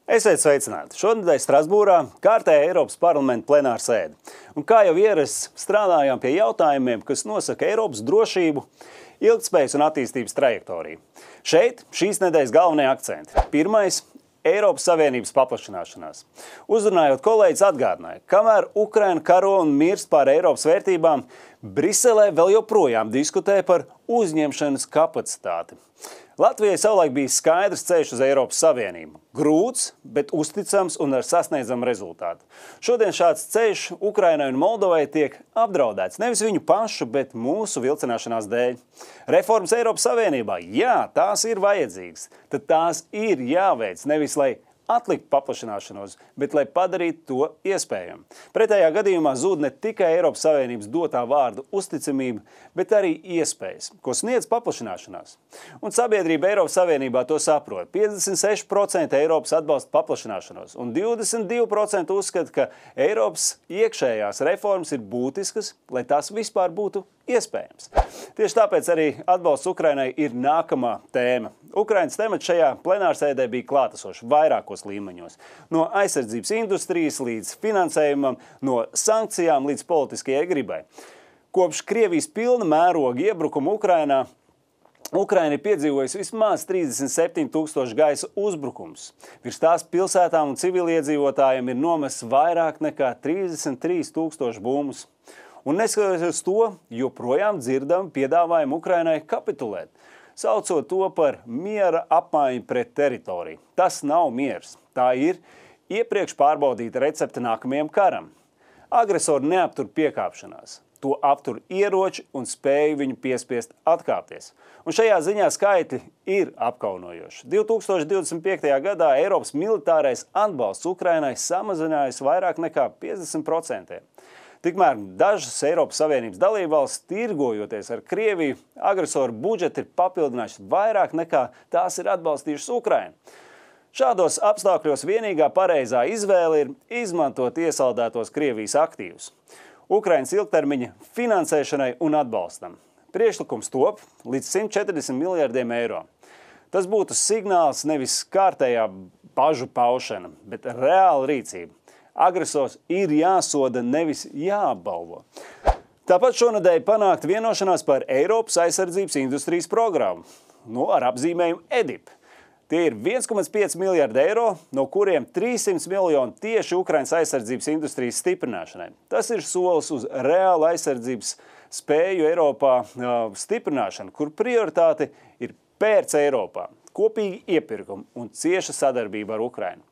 Esiet sveicināti! Šonedēļ Strasbūrā kārtējā Eiropas parlamenta plenāra sēde. Un kā jau ierasts, strādājām pie jautājumiem, kas nosaka Eiropas drošību, ilgtspējas un attīstības trajektoriju. Šeit šīs nedēļas galvenie akcenti. Pirmais – Eiropas Savienības paplašināšanās. Uzrunājot kolēģis atgādināja, kamēr Ukraina karo un mirst pār Eiropas vērtībām, Briselē vēl joprojām diskutē par uzņemšanas kapacitāti. Latvijai savulaik bija skaidrs ceļš uz Eiropas Savienību. Grūts, bet uzticams un ar sasniedzamu rezultātu. Šodien šāds ceļš Ukrainai un Moldovai tiek apdraudēts nevis viņu pašu, bet mūsu vilcināšanās dēļ. Reformas Eiropas Savienībā, jā, tās ir vajadzīgas. Tad tās ir jāveic, nevis lai atlikt paplašināšanos, bet lai padarītu to iespējamu. Pretējā gadījumā zūd ne tikai Eiropas Savienības dotā vārda uzticamība, bet arī iespējas, ko sniedz paplašināšanās. Un sabiedrība Eiropas Savienībā to saprot. 56% Eiropas atbalsta paplašināšanos un 22% uzskata, ka Eiropas iekšējās reformas ir būtiskas, lai tās vispār būtu iespējams. Tieši tāpēc arī atbalsts Ukrainai ir nākamā tēma. Ukrainas temats šajā plenārsēdē bija klātesošs vairākos līmeņos. No aizsardzības industrijas līdz finansējumam, no sankcijām līdz politiskajai gribai. Kopš Krievijas pilna mēroga iebrukuma Ukrainā, Ukraina ir piedzīvojusi vismaz 37 000 gaisa uzbrukums. Virs tās pilsētām un civiliedzīvotājiem ir nomests vairāk nekā 33 000 bumbas. Un neskatoties to, joprojām dzirdam piedāvājumu Ukrainai kapitulēt, saucot to par miera apmaiņu pret teritoriju. Tas nav miers. Tā ir iepriekš pārbaudīta recepte nākamajam karam. Agresori neaptur piekāpšanās. To aptur ieroči un spēju viņu piespiest atkāpties. Un šajā ziņā skaitļi ir apkaunojoši. 2025. gadā Eiropas militārais atbalsts Ukrainai samazinājās vairāk nekā 50%. Tikmēr dažas Eiropas Savienības dalībvalstis, tirgojoties ar Krieviju, agresoru budžeti ir papildinājuši vairāk nekā tās ir atbalstījušas Ukrainu. Šādos apstākļos vienīgā pareizā izvēle ir izmantot iesaldētos Krievijas aktīvus Ukrainas ilgtermiņa finansēšanai un atbalstam. Priekšlikums top līdz 140 miljardiem eiro. Tas būtu signāls nevis kārtējā bažu paušana, bet reāla rīcība. Agresors ir jāsoda, nevis jāapbalvo. Tāpat šonedēļ panākt vienošanās par Eiropas aizsardzības industrijas programmu, ar apzīmējumu EDIP. Tie ir 1,5 miljardi eiro, no kuriem 300 miljoni tieši Ukrainas aizsardzības industrijas stiprināšanai. Tas ir solis uz reālu aizsardzības spēju Eiropā stiprināšanu, kur prioritāte ir pērts Eiropā, kopīgi iepirkumi un cieša sadarbība ar Ukrainu.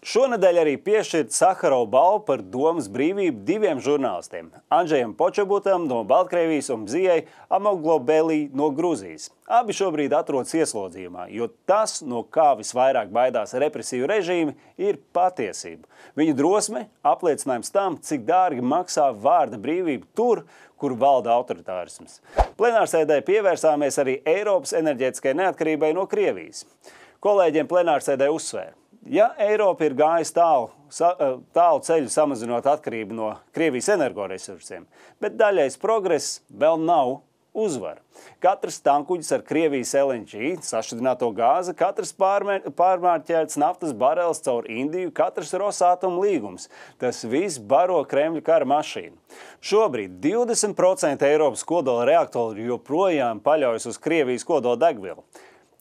Šonedēļ arī piešķirt Saharova balvu par domas brīvību diviem žurnālistiem – Andžejam Počobutam no Baltkrievijas un Bzijai Amoglobelī no Gruzijas. Abi šobrīd atrodas ieslodzījumā, jo tas, no kā visvairāk baidās represīvu režīmi, ir patiesība. Viņa drosme apliecinājums tam, cik dārgi maksā vārda brīvība tur, kur valda autoritārisms. Plenārsēdē pievērsāmies arī Eiropas enerģētiskai neatkarībai no Krievijas. Kolēģiem plenārsēdē uzsvēra. Ja Eiropa ir gājis tālu ceļu samazinot atkarību no Krievijas energoresursiem, bet daļais progress vēl nav uzvara. Katrs tankuģis ar Krievijas LNG, sašķidrināto gāzi, katrs pārmārķēts naftas barelis caur Indiju, katrs Rosatom līgums. Tas viss baro Kremļa kara mašīnu. Šobrīd 20% Eiropas kodola reaktori joprojām paļaujas uz Krievijas kodola degvielu.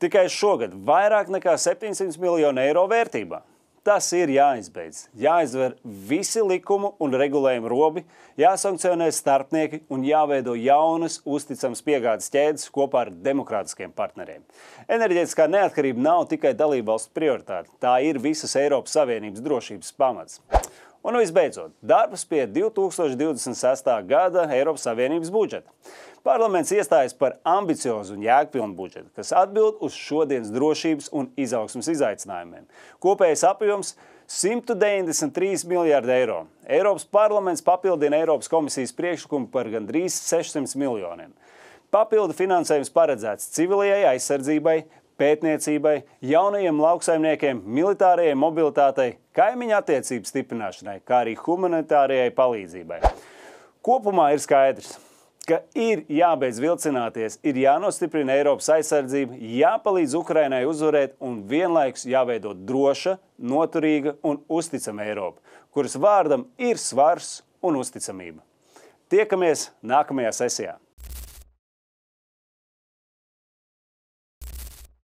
Tikai šogad vairāk nekā 700 miljonu eiro vērtībā. Tas ir jāizbeidz. Jāizver visi likumu un regulējumu robi, jāsankcionē starpnieki un jāveido jaunas, uzticamas piegādes ķēdes kopā ar demokrātiskiem partneriem. Enerģētiskā neatkarība nav tikai dalībvalstu prioritāte. Tā ir visas Eiropas Savienības drošības pamats. Un visbeidzot, darbs pie 2026. gada Eiropas Savienības budžeta. Parlaments iestājas par ambiciozu un jēgpilnu budžetu, kas atbild uz šodienas drošības un izaugsmes izaicinājumiem. Kopējais apjoms 193 miljārdi eiro. Eiropas parlaments papildina Eiropas komisijas priekšlikumu par gandrīz 600 miljoniem. Papildu finansējums paredzēts civilajai aizsardzībai, pētniecībai, jaunajiem lauksaimniekiem, militārajai mobilitātei, kaimiņu attiecību stiprināšanai, kā arī humanitārajai palīdzībai. Kopumā ir skaidrs. ka ir jābeidz vilcināties, ir jānostiprina Eiropas aizsardzība, jāpalīdz Ukrainai uzvarēt un vienlaikus jāveido droša, noturīga un uzticama Eiropa, kuras vārdam ir svars un uzticamība. Tiekamies nākamajā sesijā!